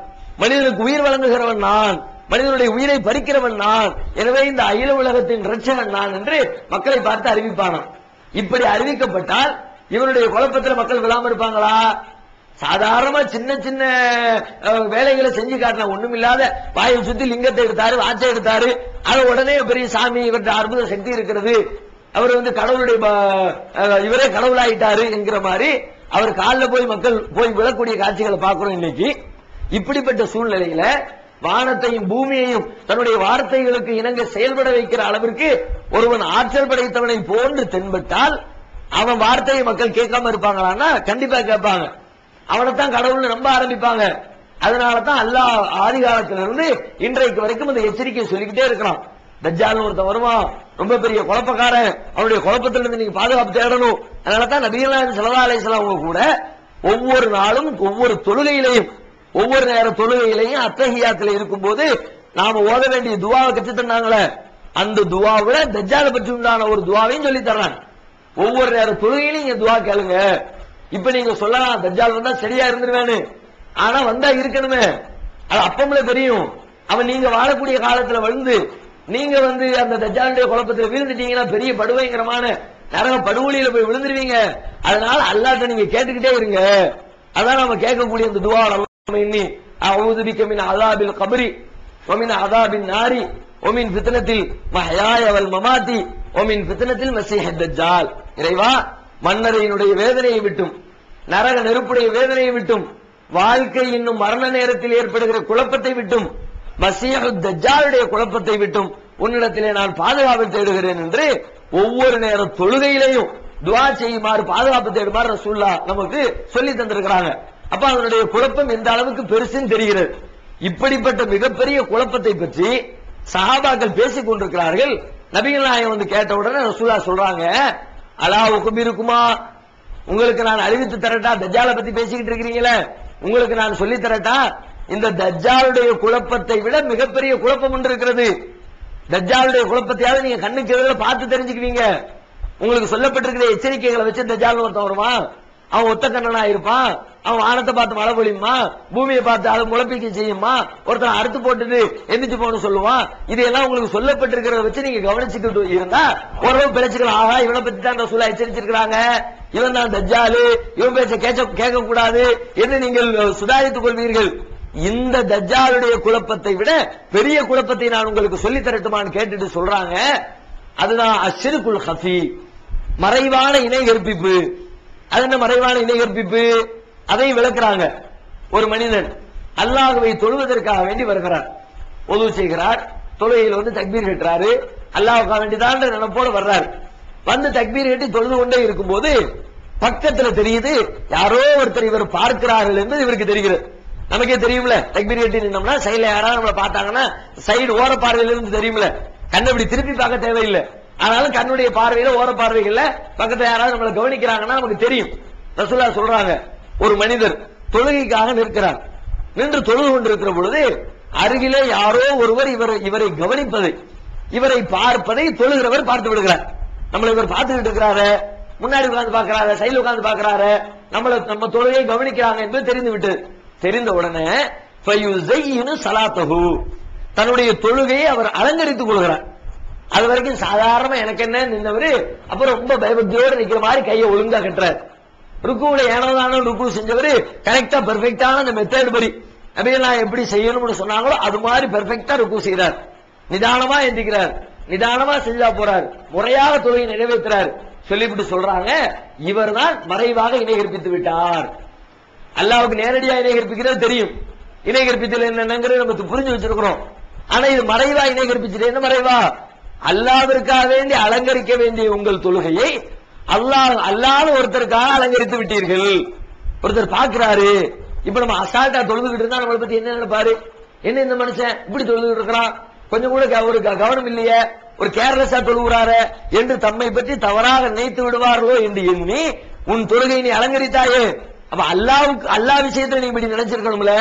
மனிதனுக்கு உயிர் வழங்குகிறவன் நான், மனிதனுடைய உயிரை பறிக்கிறவன் நான், எனவே இந்த அகில உலகத்தின் இரட்சகன் நான் என்று மக்களை பார்த்து அறிவிப்பானான். இப்படி அறிவிக்கப்பட்டால் இவனுடைய குழப்பத்தில் மக்கள் விழாம இருப்பாங்களா? சாதாரணமா சின்ன சின்ன வேலைகளை செஞ்சு காட்டினா ஒண்ணுமில்லாத வாயை சுத்தி லிங்கத்தை எடுத்தாரு, வாச்சை எடுத்தாரு, அது உடனே பெரிய சாமி இவற்றை அற்புத சக்தி இருக்கிறது, அவர் கடவுளுடைய இவரே கடவுளாயிட்டாரு என்கிற மாதிரி அவர் காலில் போய் மக்கள் போய் விழக்கூடிய காட்சிகளை பார்க்கிறோம் இன்னைக்கு. இப்படிப்பட்ட சூழ்நிலையில வானத்தையும் பூமியையும் தன்னுடைய வார்த்தைகளுக்கு இணங்க செயல்பட வைக்கிற அளவிற்கு ஒருவன் ஆற்றல் படைத்தவனை போன்று தென்பட்டால் அவன் வார்த்தையை மக்கள் கேட்காம இருப்பாங்களான்னா கண்டிப்பா கேட்பாங்க. அவனைத்தான் கடவுள்னு நம்ப ஆரம்பிப்பாங்க. அதனாலதான் அல்லாஹ் ஆதி காலத்திலிருந்து இன்றைக்கு வரைக்கும் அந்த எச்சரிக்கை சொல்லிக்கிட்டே இருக்கிறான். தஜ்ஜால் ஒருத்தன் வருவான், ரொம்ப பெரிய குழப்பக்காரன், அவனுடைய குழப்பத்திலிருந்து நீங்க பாதுகாப்பு தேடணும். அதனாலதான் நபிகள் நாயகம் ஸல்லல்லாஹு அலைஹி வஸல்லம் கூட ஒவ்வொரு நாளும் ஒவ்வொரு தொழுகையிலையும் ஒவ்வொரு நேர தொழுகையிலையும் அத்தஹியாத்துல இருக்கும் போது நாம ஓத வேண்டிய துவாவை கற்று தந்தாங்களே, அந்த துவாவிட தஜ்ஜாலை பற்றி உண்டான ஒரு துவாவையும் சொல்லி தர்றாங்க. ஒவ்வொரு நேர தொழுகையிலையும் நீங்க துவா கேளுங்க. இப்ப நீங்க சொல்லலாம் தஜ்ஜால் வந்தா சரியா இருந்துருவேன்னு, ஆனா வந்தா இருக்கணுமே, அது அப்பம்ல தெரியும். அவன் நீங்க வாழக்கூடிய காலத்துல வந்து நீங்க அந்த தஜ்ஜாலுடைய குழப்பத்தில் விழுந்துட்டீங்கன்னா பெரிய படுவைங்கரமான நரக படுகொலியில போய் விழுந்துருவீங்க. அதனால அல்லாஹ்ட்ட நீங்க கேட்டுக்கிட்டே இருங்க. அதான் நம்ம கேட்கக்கூடிய இந்த துவா. இன்னி அஊது பிக மின் அஸாபில் கப்ரி வ மின் அஸாபின் நாரி வ மின் ஃபித்னத்தில் மஹ்யாய வல் மமாத்தி வ மின் ஃபித்னத்தில் மஸீஹ் தஜ்ஜால். இறைவா, மன்னரையினுடைய வேதனையை விட்டும் நரக நெருப்புடைய வேதனையை விட்டும் வாழ்க்கை இன்னும் மரண நேரத்தில் ஏற்படுகிற குழப்பத்தை விட்டும் மஸீஹ் தஜ்ஜாலுடைய குழப்பத்தை விட்டும் உன்னிடத்திலே நான் பாதுகாப்பு தேடுகிறேன் என்று ஒவ்வொரு நேர தொழுகையிலையும் துஆ செய்யுமாறு பாதுகாப்பு தேடுமாறு ரசூலுல்லாஹ் நமக்கு சொல்லி தந்திருக்கிறாங்க. அப்ப அவனுடைய குழப்பம் எந்த அளவுக்கு பெருசுன்னு தெரிகிறது. இப்படிப்பட்ட மிகப்பெரிய குழப்பத்தை பற்றி சஹாபாக்கள் பேசிக் கொண்டிருக்கிறார்கள். நபிகள் நாயகம் கேட்ட உடனே ரசூலுல்லாஹ் சொல்றாங்க, அலா உக்பிருக்குமா, உங்களுக்கு நான் அறிவித்து தரட்டா? தஜ்ஜாலை பத்தி பேசிக்கிட்டு இருக்கிறீங்களே, உங்களுக்கு நான் சொல்லி தரட்டா? இந்த தஜ்ஜாலுடைய குழப்பத்தை விட மிகப்பெரிய குழப்பம் ஒன்று இருக்கிறது. தஜ்ஜாலுடைய குழப்பத்தையாவது நீங்க கண்ணுக்கு எதிர பார்த்து தெரிஞ்சுக்குவீங்க. உங்களுக்கு சொல்லப்பட்டிருக்கிற எச்சரிக்கைகளை வச்சு தஜ்ஜால் ஒருத்தன் வருமா? அவன் ஒத்த கண்ணனா இருப்பான், அவன் வானத்தை பார்த்து மழை பொழியுமா, பூமியை பார்த்து அது முளைப்பிக்க செய்யுமா, ஒருத்தன் அறுத்து போட்டுட்டு எந்திரிச்சு போன்னு சொல்லுவான். இதையெல்லாம் உங்களுக்கு சொல்லப்பட்டிருக்கிறத வச்சு நீங்க கவனிச்சுக்கிட்டு இருந்தா ஓரளவு பிழைச்சுக்கலாம். ஆகா, இவனை பத்தி தான் ரசூலுல்லாஹ் எச்சரிச்சிருக்கிறாங்க, இவன் தான் தஜ்ஜாலு, இவன் பேச்ச கேட்க கூடாது என்று நீங்கள் சுதாரித்துக் கொள்வீர்கள். இந்த தஜ்ஜாலுடைய குழப்பத்தை விட பெரிய குழப்பத்தை நான் உங்களுக்கு சொல்லி தரட்டுமான்னு கேட்டுட்டு சொல்றாங்க, அதுதான் அஷ்ஷிருக்குல் ஹஃபி, மறைவான இணை கற்பிப்பு. அது என்ன மறைவான இணை கற்பிப்பு? அதை விளக்குறாங்க. ஒரு மனிதன் அல்லாஹ்வை தொழுவதற்காக வேண்டி வருகிறார், ஒது செய்கிறார், தொழுகையில் தக்பீர் கட்டுறாரு, அல்லாஹ்வுக்காக வேண்டிதான் நினைப்போடு வர்றார். தக்பீர் கட்டி தொழுது கொண்டே இருக்கும் போது பக்கத்துல தெரியுது யாரோ ஒருத்தர் இவர் பார்க்கிறார்கள் என்று இவருக்கு தெரிகிறது. நமக்கே தெரியும்ல, தக்பீர் கட்டி நின்னோம்னா சைடுல யாராவது நம்மளை பார்த்தாங்கன்னா சைடு ஓர பார்வையில இருந்து தெரியும்ல, கண்ணை இப்படி திருப்பி பார்க்க தேவையில்லை. ஆனாலும் கண்ணுடைய பார்வையில ஓர பார்வைகள்ல பக்கத்துல யாராவது நம்மளை கவனிக்கிறாங்கன்னா நமக்கு தெரியும். ரசூலுல்லாஹ் சொல்றாங்க, ஒரு மனிதர் தொழுகைக்காக நிற்கிறார், நின்று தொழுது கொண்டிருக்கிற பொழுது அருகிலே யாரோ ஒருவர் இவரை கவனிப்பதை, இவரை பார்ப்பதை தொழுகிறவர் பார்த்து விடுகிறார். நம்மளை இவர் பார்த்துக்கிட்டு இருக்கிறாரு, முன்னாடி உட்கார்ந்து பாக்குறாரு, சைடுல உட்கார்ந்து பாக்குறாரு, நம்ம தொழுகையை கவனிக்கிறாங்க என்பது தெரிந்து விட்டு தெரிந்த உடனே சலாத்தஹு, தன்னுடைய தொழுகையை அவர் அலங்கரித்துக் கொள்கிறார். அது வரைக்கும் சாதாரண எனக்கு என்ன நின்றவரு அப்புறம் ரொம்ப பயபக்தியோடு நிக்கிற மாதிரி கையை ஒழுங்கா கட்டுறார். ருக்குல ஏனோதானோ ருக்கு செஞ்சவரு கரெக்டா பெர்ஃபெக்டான அந்த மெத்தட் படி நபிகள் எப்படி செய்யணும்னு சொன்னாங்களோ அது மாதிரி பெர்ஃபெக்டா ருக்கு செய்யறார். நிதானமா எந்திக்கிறார், நிதானமா செஞ்சா போறார், முறையாக தொழுகை நிறைவேற்றுறார். சொல்லிவிட்டு சொல்றாங்க, இவர் தான் மறைவாக இணை கற்பித்து விட்டார். அல்லாஹ்வுக்கு நேரடியா இணை கற்பிக்கிறது தெரியும், இணை கற்பித்தல் என்னங்கிறது நம்ம புரிஞ்சு வச்சிருக்கிறோம். ஆனா இது மறைவா இணை கற்பிச்சுட்டு என்ன மறைவா? அல்லாஹ்விற்காக வேண்டி அலங்கரிக்க வேண்டிய உங்கள் தொழுகையை அல்லாத ஒருத்தருக்காக அலங்கரித்து விட்டீர்கள். ஒருத்தர் பாக்குறாரு, இப்ப நம்ம அசால்ட்டா தொழுதுகிட்டு இருந்தா நம்மளை பத்தி என்ன நினைப்பாரு? என்ன இந்த மனுஷன் இப்படி தொழுதுகிட்டு இருக்கிறான், கொஞ்சம் கூட ஒரு கவனம் இல்லையே, ஒரு கேர்லெஸ்ஸா தொழுகிறாரு என்று தம்மை பற்றி தவறாக நினைத்து விடுவார்களோ என்று எண்ணி உன் தொழுகை நீ அலங்கரித்தாயே. அப்ப அல்லாஹ் விஷயத்துல நீ இப்படி நினைச்சிருக்கணும்ல.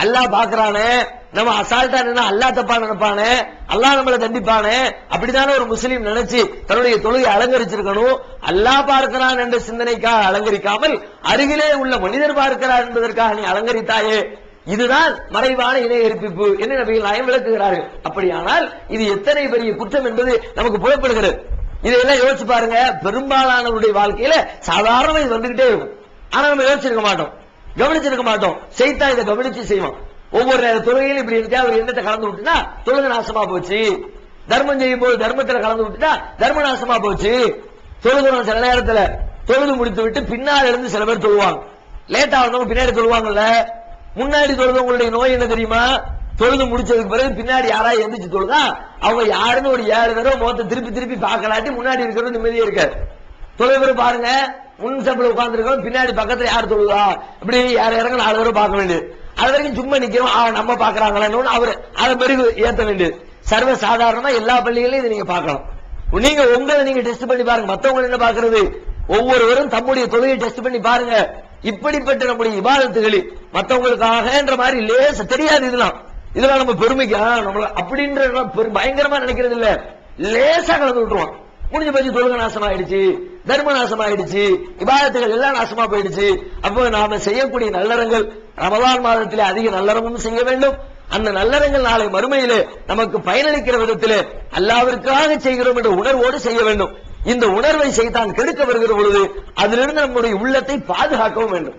அல்லாஹ் பாக்குறானே, நம்ம அசால்ட்டா நின்னா அல்லாஹ் தப்பா நினைப்பானே, அல்லாஹ் நம்மளை தண்டிப்பானே, அப்படித்தானே ஒரு முஸ்லீம் நினைச்சு தன்னுடைய தொழுகை அலங்கரிச்சிருக்கணும். அல்லாஹ் பார்க்கிறான் என்ற சிந்தனைக்காக அலங்கரிக்காமல் அருகிலே உள்ள மனிதர் பார்க்கிறார் என்பதற்காக நீ அலங்கரித்தாயே. இதுதான் மறைவான இணை கற்பிப்பு என்று நபிகள் நாயகம் விளக்குகிறார்கள். அப்படியானால் இது எத்தனை பெரிய குற்றம் என்பது நமக்கு புலப்படுகிறது. இதையெல்லாம் யோசிச்சு பாருங்க. பெரும்பாலானவருடைய வாழ்க்கையில சாதாரண இது வந்துகிட்டே இருக்கும். ஆனா நம்ம யோசிச்சிருக்க மாட்டோம், கவனிச்சிருக்க மாட்டோம். செய்தான் இதை கவனிச்சு செய்வோம். ஒவ்வொரு தொழுகையிலும் இப்படி இருக்கா, அவர் எண்ணத்தை கலந்து விட்டுனா தொழுகை நாசமா போச்சு. தர்மம் செய்யும் போது தர்மத்துல கலந்து விட்டுட்டா தர்ம நாசமா போச்சு. தொழுகிறோம், சில நேரத்துல தொழுது முடித்து விட்டு பின்னால் இருந்து சில பேர் தொழுவாங்க. லேட்டா வந்தவங்க பின்னாடி தொழுவாங்கல்ல. முன்னாடி தொழுதவங்களுடைய நோய் என்ன தெரியுமா? தொழுது முடிச்சதுக்கு பிறகு பின்னாடி யாராவது எந்திரிச்சு தொழுதா அவங்க யாருன்னு ஒரு 7 தடவை முகத்தை திருப்பி திருப்பி பார்க்கலாட்டி முன்னாடி இருக்கிறது நிம்மதியே இருக்காது. தொழுவர் பாருங்க, முன் சப்பில் உட்கார்ந்து இருக்கோம், பின்னாடி பக்கத்துல யார் தொழுதா இப்படி யார் இறங்க 4 தடவை பார்க்க வேண்டியது. அது வரைக்கும் சும்மா நிக்கிறோம், நம்ம பாக்குறாங்களான்னு அவரு அதை பிறகு ஏத்த வேண்டியது. சர்வ சாதாரணமா எல்லா பள்ளிகளையும் இதை நீங்க பார்க்கலாம். நீங்க உங்களை நீங்க டெஸ்ட் பண்ணி பாருங்க. மத்தவங்க என்ன பாக்குறது? ஒவ்வொருவரும் தம்முடைய தொழுகையை டெஸ்ட் பண்ணி பாருங்க. இப்படிப்பட்ட நம்முடைய இபாதத்துகளில் மத்தவங்களுக்காக என்ற மாதிரி லேச தெரியாது. இதெல்லாம் நம்ம பெருமைக்கு நம்மள அப்படின்ற பயங்கரமா நினைக்கிறது இல்ல. லேசா கலந்து விட்டுருவோம். முடிஞ்ச போச்சு, தொழுகை நாசமா ஆயிடுச்சு, தர்ம நாசமா ஆயிடுச்சு, இபாதத்துகள் எல்லாம் நாசமா போயிடுச்சு. அப்போ நாம செய்யக்கூடிய நல்லறங்கள் ரமலான் மாதத்திலே அதிக நல்லறமும் செய்ய வேண்டும். அந்த நல்லறங்கள் நாளை மறுமையிலே நமக்கு பயனளிக்கிற விதத்திலே அல்லாஹ்விற்காக செய்கிறோம் என்ற உணர்வோடு செய்ய வேண்டும். இந்த உணர்வை செய்தான் கெடுக்க வருகிற பொழுது அதிலிருந்து நம்முடைய உள்ளத்தை பாதுகாக்கவும் வேண்டும்.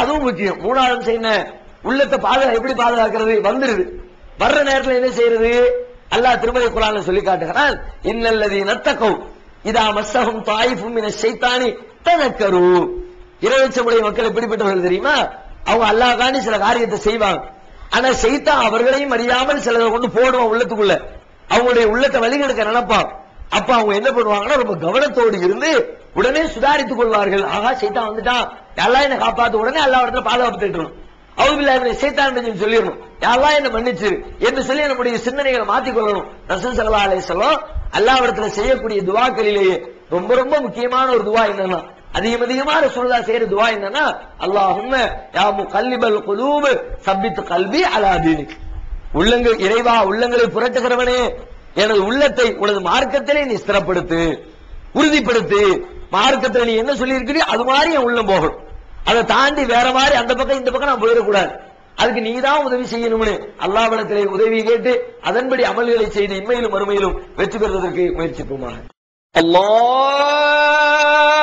அதுவும் முக்கியம். 3வது செய்ய உள்ளத்தை எப்படி பாதுகாக்கிறது? வந்துருது, வர்ற நேரத்தில் என்ன செய்யறது? அல்லாஹ் திருமலை குர்ஆன்ல சொல்லி காட்டுகிறான், இன்னல்லதீன தக்கவ் இதா மஸ்ஸஹும் தாயிஃபும் மினஷ் ஷைத்தானி ததக்கரு. இறையச்சமுடைய மக்கள் எப்படிப்பட்டவர்கள் தெரியுமா? அவங்க அல்லாஹ்காண்டி சில காரியத்தை செய்வாங்க. ஆனா ஷைத்தான் அவர்களையும் அறியாமல் சிலதை கொண்டு போடுவான் உள்ளத்துக்குள்ள. அவங்களுடைய உள்ளத்தை வழிகெடுக்க நினைப்பான். அப்ப அவங்க என்ன பண்ணுவாங்கன்னா ரொம்ப கவனத்தோடு இருந்து உடனே சுதாரித்துக் கொள்வார்கள். ஆகா ஷைத்தான் வந்துட்டான், அல்லாஹ் என்ன காப்பாத்து, உடனே அல்லாஹ் இடத்துல பாதுகாப்பு தேடணும். அவுதுபில்லாஹி ஷைத்தானின் சொல்லிடணும், அல்லாஹ் என்ன மன்னிச்சிரு என்று சொல்லி நம்முடைய சிந்தனைகளை மாற்றிக் கொள்ளணும். ரசூல் ஸல்லல்லாஹு அலைஹி வஸல்லம் அல்லாஹ்விடத்துல செய்யக்கூடிய துஆக்களிலேயே ரொம்ப ரொம்ப முக்கியமான ஒரு துஆ என்னன்னா, அதிகமா ரசூலுல்லாஹ் செய்யற துஆ என்னன்னா, அல்லாஹும்ம யா முகல்லிபல் குலூப் சப்பித் கல்பி அலா தீனிக். உள்ளங்கள் இறைவா, உள்ளங்களை புரட்டுகிறவனே, எனது உள்ளத்தை உனது மார்க்கத்திலே நீ ஸ்திரப்படுத்து, உறுதிப்படுத்து. மார்க்கத்தில் நீ என்ன சொல்லி இருக்கிறீ அது மாதிரி என் உள்ளம் போகணும். அதை தாண்டி வேற மாதிரி அந்த பக்கம் இந்த பக்கம் நான் போயிடக்கூடாது. அதுக்கு நீ தான் உதவி செய்யணும்னு அல்லாஹ்விடத்திலே உதவி கேட்டு அதன்படி அமல்களை செய்து இம்மையிலும் மறுமையிலும் வெற்றி பெறுவதற்கு முயற்சிப்போமாக. அல்லாஹ்